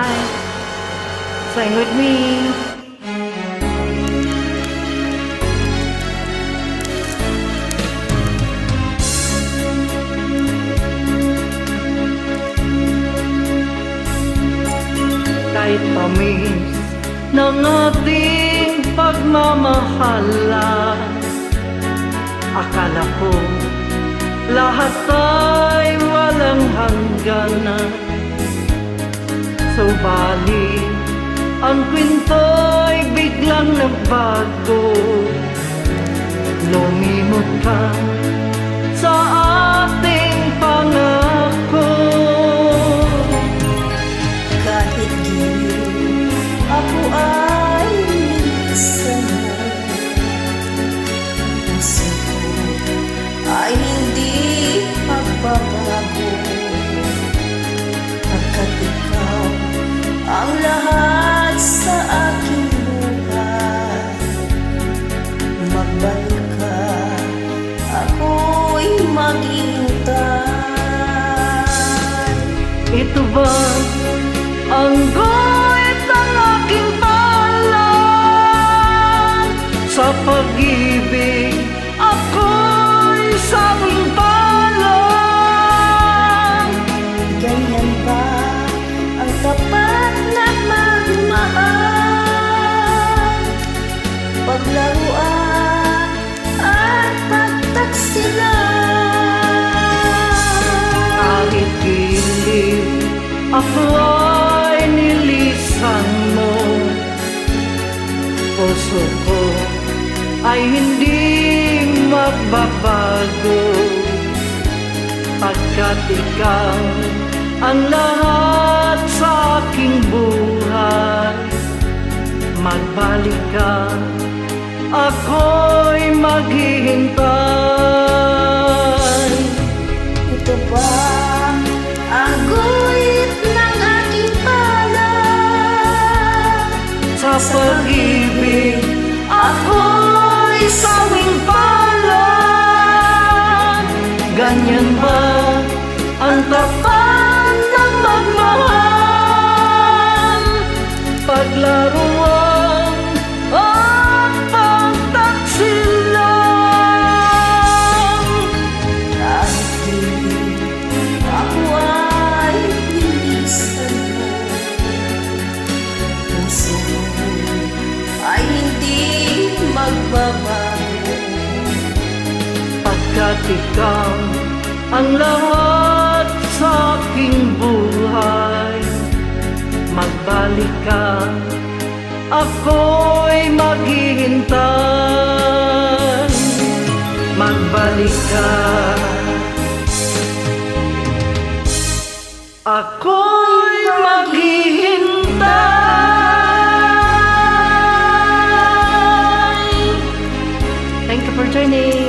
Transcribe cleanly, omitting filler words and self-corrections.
Hi, sing with me. Kahit tamis ng ating pagmamahalan, akala ko lahat ay walang hangganan. Subalit ang kwinto'y biglang nagbago. Lumimot ka sa ating pangako. Kahit giliw ako ay minsan mo, puso ko ay hindi magbabago. Pagkat ikaw ang lahat sa aking buhay, magbalik ka, ako'y maghihintay. Ito ba ang guhit ng aking palad? Sa pag-ibig ako'y sawing palad. Ganyan ba ang tapat na magmahal? Paglaruan at pagtaksilan. Kahit giliw ako'y nilisan mo, puso ko ay hindi magbabago. Pagkat ikaw ang lahat sa aking buhay, magbalik ka, ako'y maghihintay. Ito ba ang guhit ng aking palad? Sa pag-ibig ako'y sawing palad. Ganyan ba ang tapat na magmahal? Paglaruan at pagtaksilan. Kahit giliw ako ay nilisan mo, puso ko ay hindi magbabago. Pagkat ikaw ang lahat sa aking buhay, magbalik ka, ako'y maghihintay. Magbalik ka, ako'y maghihintay. Thank you for joining.